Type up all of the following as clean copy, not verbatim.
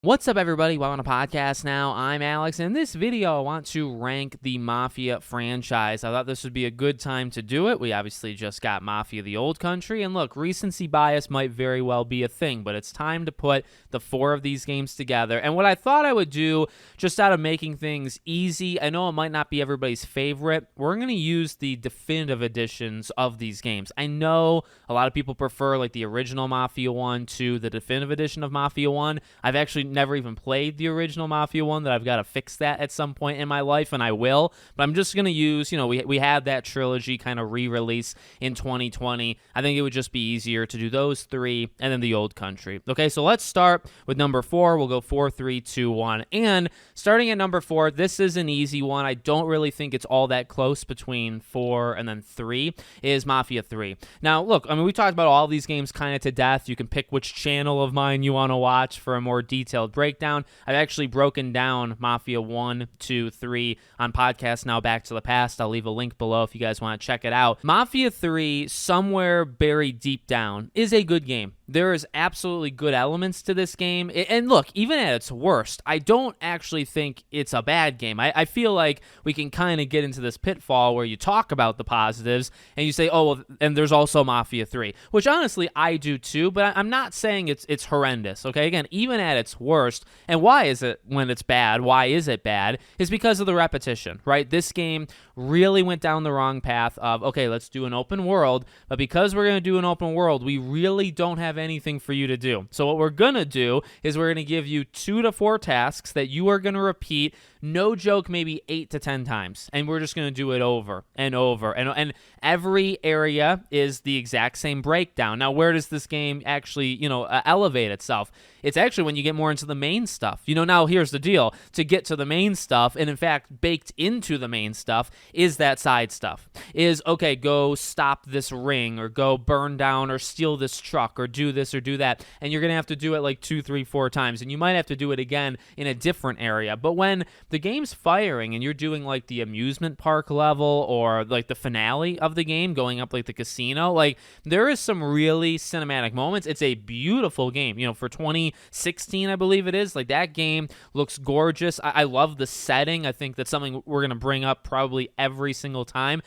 What's up, everybody? Welcome to podcast now. I'm Alex, and in this video, I want to rank the Mafia franchise. I thought this would be a good time to do it. We obviously just got Mafia the Old Country, and look, recency bias might very well be a thing, but it's time to put the four of these games together. And what I thought I would do, just out of making things easy, I know it might not be everybody's favorite, we're going to use the definitive editions of these games. I know a lot of people prefer like the original Mafia 1 to the definitive edition of Mafia 1. I've actually never even played the original Mafia 1, that I've got to fix that at some point in my life, and I will. But I'm just going to use, we had that trilogy kind of re-release in 2020. I think it would just be easier to do those three and then the Old Country. Okay, so let's start with number 4. We'll go 4, 3, 2, 1. And starting at number 4, this is an easy one. I don't really think it's all that close between 4 and then 3, is Mafia 3. Now, look, I mean, we talked about all these games kind of to death. You can pick which channel of mine you want to watch for a more detailed breakdown. I've actually broken down Mafia 1, 2, 3 on Podcast Now Back to the Past. I'll leave a link below if you guys want to check it out. Mafia 3, somewhere buried deep down, is a good game. There is absolutely good elements to this game. And look, even at its worst, I don't actually think it's a bad game. I feel like we can kind of get into this pitfall where you talk about the positives and you say, oh, well, and there's also Mafia 3, which honestly I do too, but I'm not saying it's horrendous, okay? Again, even at its worst, and why is it when it's bad, why is it bad, is because of the repetition, right? This game really went down the wrong path of, okay, let's do an open world, but because we're going to do an open world, we really don't have anything for you to do. So what we're going to do is we're going to give you 2 to 4 tasks that you are going to repeat, no joke, maybe 8 to 10 times, and we're just going to do it over and over, and every area is the exact same breakdown. Now, where does this game actually, elevate itself? It's actually when you get more into the main stuff. Now here's the deal. To get to the main stuff, and in fact, baked into the main stuff, is that side stuff. Is, okay, go stop this ring, or go burn down or steal this truck, or do this or do that, and you're going to have to do it like 2, 3, 4 times, and you might have to do it again in a different area. But when the game's firing and you're doing like the amusement park level or like the finale of the game, going up like the casino, like there is some really cinematic moments. It's a beautiful game, for 2016, I believe it is. Like, that game looks gorgeous. I love the setting. I think that's something we're going to bring up probably every single time.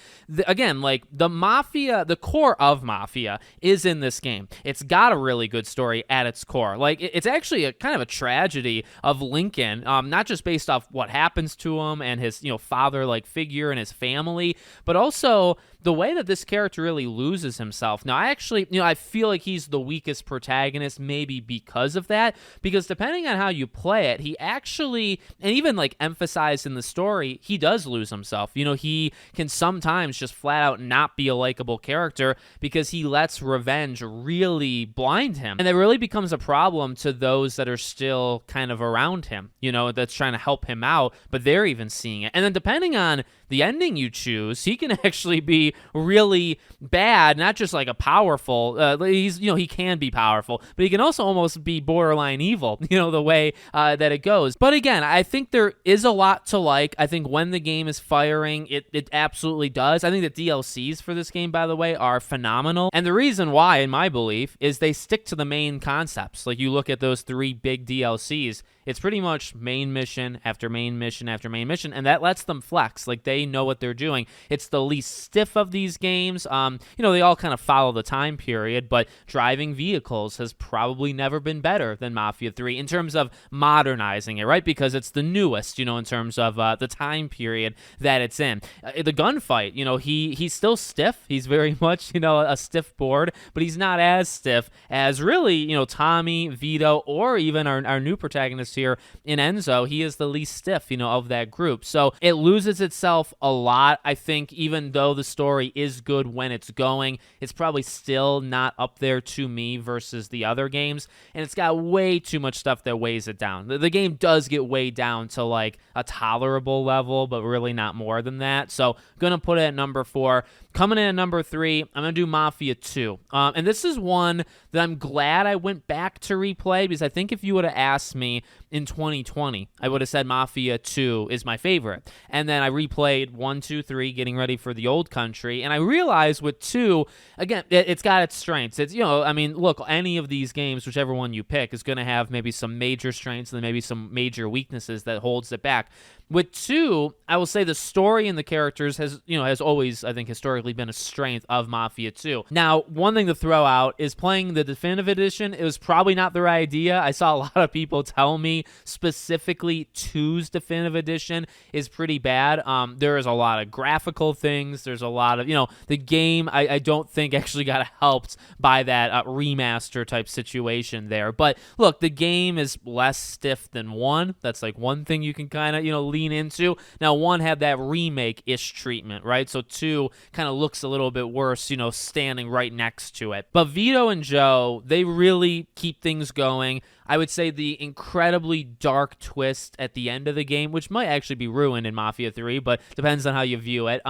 Again, like the Mafia, the core of Mafia is in this game. It's got a really good story at its core. Like, it's actually a kind of a tragedy of Lincoln, not just based off what happens to him and his, father-like figure and his family, but also the way that this character really loses himself. Now, I actually, I feel like he's the weakest protagonist, maybe because of that, because depending on how you play it, he actually, and even like emphasized in the story, he does lose himself. He can sometimes just flat out not be a likable character because he lets revenge really blind him. And that really becomes a problem to those that are still kind of around him, that's trying to help him out, but they're even seeing it. And then depending on the ending you choose, he can actually be really bad, not just like a powerful, he can be powerful, but he can also almost be borderline evil, the way that it goes. But again, I think there is a lot to like. I think when the game is firing, it absolutely does. I think the DLCs for this game, by the way, are phenomenal. And the reason why, in my belief, is they stick to the main concepts. Like, you look at those 3 big DLCs, it's pretty much main mission after main mission after main mission, and that lets them flex. Like, they know what they're doing. It's the least stiff of these games. They all kind of follow the time period, but driving vehicles has probably never been better than Mafia 3 in terms of modernizing it, right? Because it's the newest, in terms of the time period that it's in. The gunfight, he's still stiff. He's very much, a stiff board, but he's not as stiff as really, Tommy, Vito, or even our new protagonist here in Enzo. He is the least stiff, of that group. So it loses itself a lot. I think even though the story is good when it's going, it's probably still not up there to me versus the other games. And it's got way too much stuff that weighs it down. The game does get weighed down to like a tolerable level, but really not more than that. So gonna put it at number 4. Coming in at number 3, I'm going to do Mafia 2. And this is one that I'm glad I went back to replay, because I think if you would have asked me in 2020, I would have said Mafia 2 is my favorite. And then I replayed 1, 2, 3, getting ready for the Old Country, and I realized with 2, again, it's got its strengths. It's, I mean, look, any of these games, whichever one you pick, is going to have maybe some major strengths and then maybe some major weaknesses that holds it back. With 2, I will say the story and the characters has always, I think, historically been a strength of Mafia 2. Now, one thing to throw out is playing the Definitive Edition. It was probably not the right idea. I saw a lot of people tell me specifically 2's Definitive Edition is pretty bad. There is a lot of graphical things. There's a lot of, the game I don't think actually got helped by that remaster type situation there. But look, the game is less stiff than 1. That's like one thing you can kind of, lean into. Now, 1 had that remake-ish treatment, right? So 2 kind of looks a little bit worse, standing right next to it. But Vito and Joe, they really keep things going. I would say the incredibly dark twist at the end of the game, which might actually be ruined in Mafia 3, but depends on how you view it.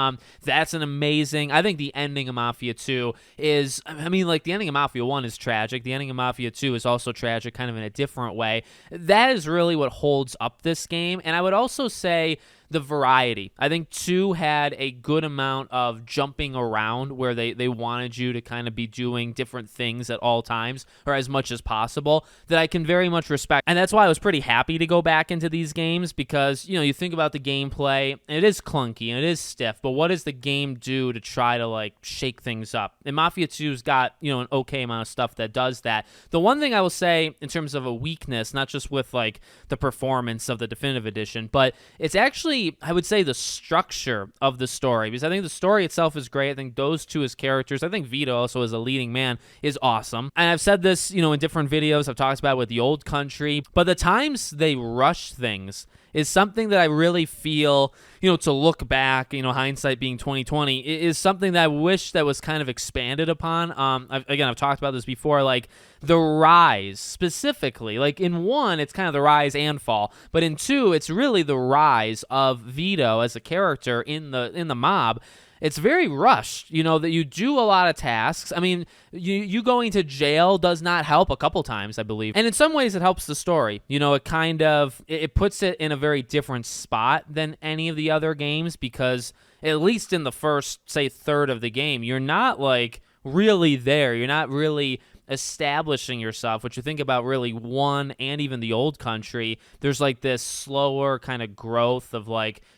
That's an amazing, I think the ending of Mafia 2 is, the ending of Mafia 1 is tragic. The ending of Mafia 2 is also tragic, kind of in a different way. That is really what holds up this game. And I would also say the variety. I think 2 had a good amount of jumping around where they wanted you to kind of be doing different things at all times, or as much as possible, that I can very much respect. And that's why I was pretty happy to go back into these games, because, you think about the gameplay, and it is clunky and it is stiff, but what does the game do to try to shake things up? And Mafia 2's got, an okay amount of stuff that does that. The one thing I will say in terms of a weakness, not just with the performance of the Definitive Edition, but it's actually, I would say, the structure of the story, because I think the story itself is great. I think those 2 as characters, I think Vito also as a leading man is awesome. And I've said this, in different videos, I've talked about it with the Old Country, but the times they rush things is something that I really feel, to look back, hindsight being 2020, is something that I wish that was kind of expanded upon. I've talked about this before, the rise specifically. In 1, it's kind of the rise and fall, but in 2, it's really the rise of Vito as a character in the mob. It's very rushed, that you do a lot of tasks. I mean, you going to jail does not help a couple times, I believe. And in some ways, it helps the story. It puts it in a very different spot than any of the other games, because at least in the first, say, third of the game, you're not, really there. You're not really establishing yourself, which you think about really 1 and even the Old Country. There's this slower kind of growth of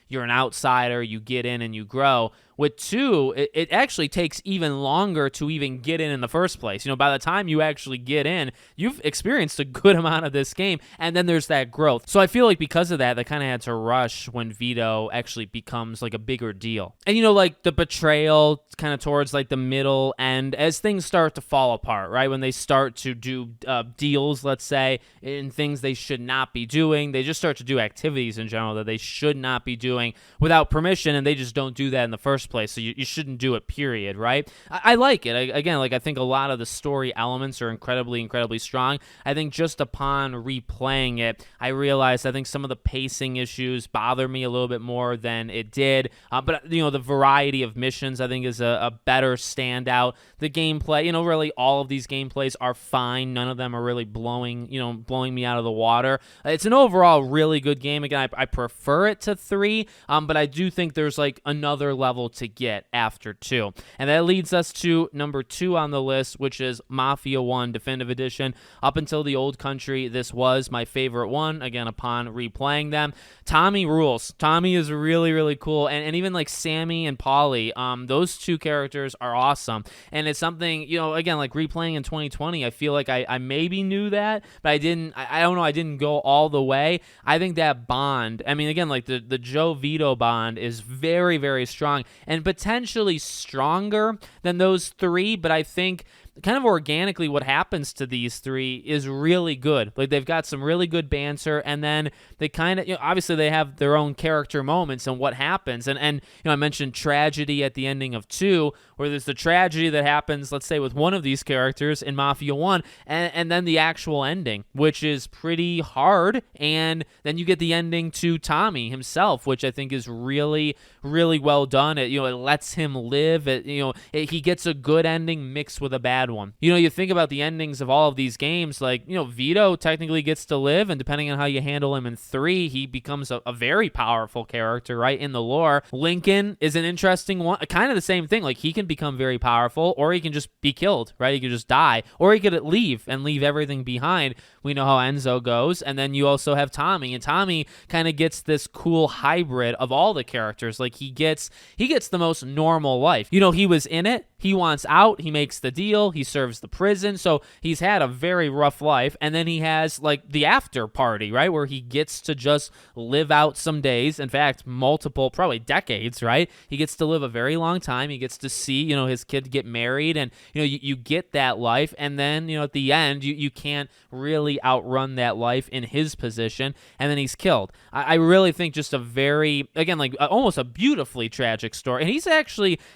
you're an outsider, you get in and you grow. With 2, it actually takes even longer to even get in the first place. By the time you actually get in, you've experienced a good amount of this game, and then there's that growth. So I feel because of that, they kind of had to rush when Vito actually becomes a bigger deal. And the betrayal kind of towards the middle end, as things start to fall apart, right? When they start to do deals, let's say, in things they should not be doing, they just start to do activities in general that they should not be doing without permission, and they just don't do that in the first place, so you shouldn't do it, period, right? I like it. I think a lot of the story elements are incredibly strong. I think just upon replaying it, I realized I think some of the pacing issues bother me a little bit more than it did, but the variety of missions I think is a better standout. The gameplay, really all of these gameplays are fine. None of them are really blowing me out of the water. It's an overall really good game. Again, I prefer it to 3, but I do think there's another level to get after 2. And that leads us to number 2 on the list, which is Mafia 1 Definitive Edition. Up until the Old Country, this was my favorite one, again, upon replaying them. Tommy rules. Tommy is really cool, and even Sammy and Paulie, those 2 characters are awesome. And it's something, again, replaying in 2020, I feel like I maybe knew that, but I don't know, I didn't go all the way. I think that bond, again, the Joe Vito bond is very strong, and potentially stronger than those 3, but I think kind of organically what happens to these 3 is really good. They've got some really good banter, and then they kind of, obviously they have their own character moments and what happens. And I mentioned tragedy at the ending of 2, where there's the tragedy that happens, let's say, with one of these characters in Mafia 1, and then the actual ending, which is pretty hard, and then you get the ending to Tommy himself, which I think is really well done. It lets him live. He gets a good ending mixed with a bad bad one. You know, you think about the endings of all of these games, like, you know, Vito technically gets to live, and depending on how you handle him in 3, he becomes a very powerful character, right, in the lore. Lincoln is an interesting one, kind of the same thing. Like, he can become very powerful, or he can just be killed, right? He could just die, or he could leave and leave everything behind. We know how Enzo goes. And then you also have Tommy, and Tommy kind of gets this cool hybrid of all the characters. Like, he gets the most normal life. You know, he was in it, he wants out, he makes the deal, he serves the prison, so he's had a very rough life. And then he has like the after party, right, where he gets to just live out some days, in fact multiple, probably decades, right? He gets to live a very long time. He gets to see, you know, his kid get married, and you know, you get that life. And then, you know, at the end, you can't really outrun that life in his position, and then he's killed. I really think just a very, again, like almost a beautifully tragic story. And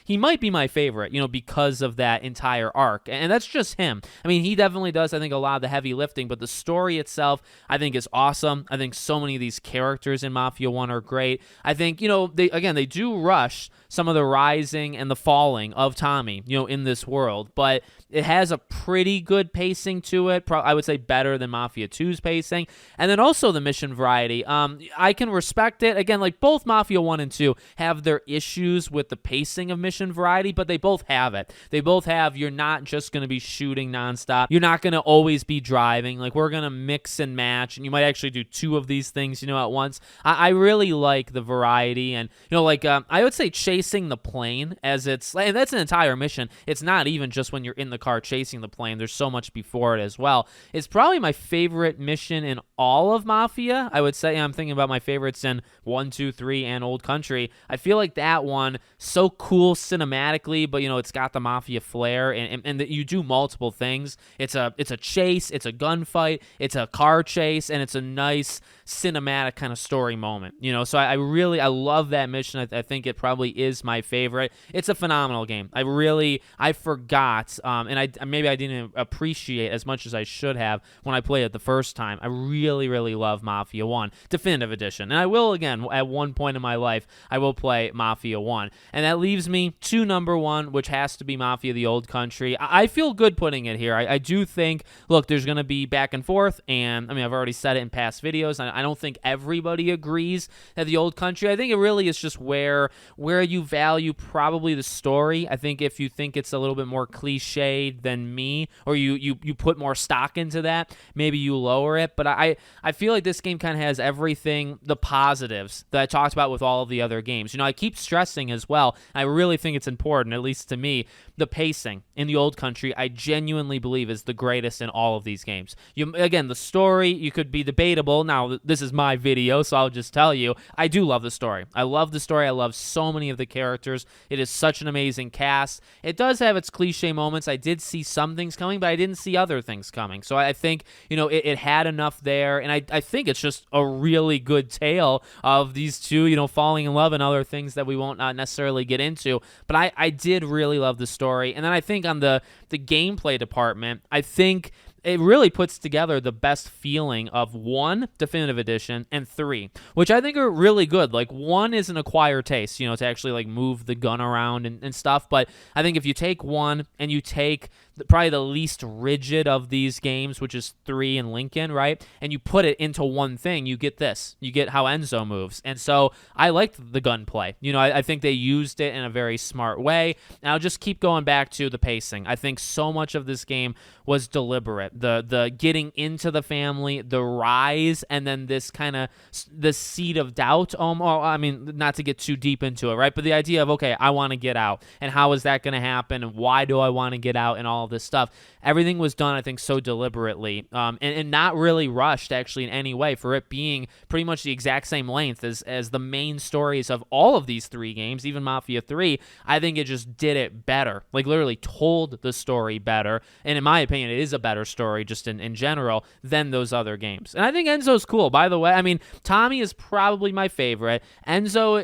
he might be my favorite, you know, because of that entire arc. And that's just him. I mean, he definitely does, I think, a lot of the heavy lifting, but the story itself, I think, is awesome. I think so many of these characters in Mafia 1 are great. I think, you know, they do rush some of the rising and the falling of Tommy, you know, in this world, but it has a pretty good pacing to it. I would say better than Mafia 2's pacing. And then also the mission variety. I can respect it. Again, like both Mafia 1 and 2 have their issues with the pacing of mission variety, but they both have it. They both have, you're not just going to be shooting nonstop. You're not going to always be driving. Like, we're going to mix and match, and you might actually do 2 of these things, you know, at once. I really like the variety. And, you know, like, I would say chasing the plane, as it's, and that's an entire mission. It's not even just when you're in the car chasing the plane. There's so much before it as well. It's probably my favorite mission in all of Mafia. I would say, I'm thinking about my favorites in 1, 2, 3, and Old Country. I feel like that one, so cool cinematically, but, you know, it's got the Mafia flair, and that you do multiple things. It's a chase, it's a gunfight, it's a car chase, and it's a nice cinematic kind of story moment, you know. So I love that mission. I think it probably is my favorite. It's a phenomenal game. I forgot, and maybe I didn't appreciate as much as I should have when I played it the first time. I really love Mafia 1 Definitive Edition, and I will, again, at one point in my life, I will play Mafia 1, and that leaves me to number 1, which has to be Mafia the Old Country. I feel good putting it here. I do think, look, there's going to be back and forth, and I mean, I've already said it in past videos. I don't think everybody agrees that the Old Country, I think it really is just where you value probably the story. I think if you think it's a little bit more cliched than me, or you put more stock into that, maybe you lower it. But I feel like this game kind of has everything, the positives that I talked about with all of the other games. You know, I keep stressing as well, I really think it's important, at least to me, the pacing in the Old Country, I genuinely believe, is the greatest in all of these games. Again, the story, you could be debatable. Now, this is my video, so I'll just tell you, I do love the story. I love the story. I love so many of the characters. It is such an amazing cast. It does have its cliche moments. I did see some things coming, but I didn't see other things coming. So I think, you know, it had enough there, and I think it's just a really good tale of these two, you know, falling in love and other things that we won't necessarily get into. But I did really love the story. And then I think on the gameplay department, I think it really puts together the best feeling of 1 Definitive Edition and 3, which I think are really good. Like, 1 is an acquired taste, you know, to actually like move the gun around and stuff. But I think if you take 1 and you take probably the least rigid of these games, which is 3 and Lincoln, right, and you put it into one thing, you get this. You get how Enzo moves. And so I liked the gunplay. You know, I think they used it in a very smart way. And I'll just keep going back to the pacing. I think so much of this game was deliberate. The getting into the family, the rise, and then this kind of the seed of doubt. I mean, not to get too deep into it, right? But the idea of, okay, I want to get out, and how is that going to happen, and why do I want to get out, and all of this stuff. Everything was done, I think, so deliberately, and not really rushed, actually, in any way, for it being pretty much the exact same length as the main stories of all of these 3 games, even Mafia 3. I think it just did it better, like literally told the story better, and in my opinion, it is a better story story just in general than those other games. And I think Enzo's cool. By the way, I mean, Tommy is probably my favorite. Enzo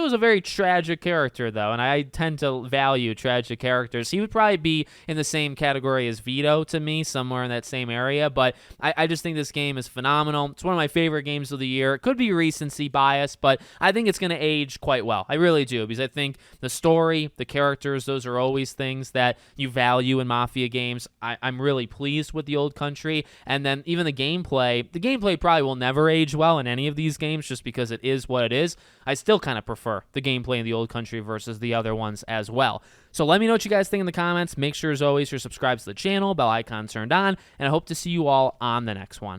is a very tragic character, though, and I tend to value tragic characters. He would probably be in the same category as Vito to me, somewhere in that same area, but I just think this game is phenomenal. It's one of my favorite games of the year. It could be recency bias, but I think it's going to age quite well. I really do, because I think the story, the characters, those are always things that you value in Mafia games. I'm really pleased with the Old Country, and then even the gameplay probably will never age well in any of these games just because it is what it is. I still kind of prefer the gameplay in the Old Country versus the other ones as well. So let me know what you guys think in the comments. Make sure, as always, you're subscribed to the channel, bell icon turned on, and I hope to see you all on the next one.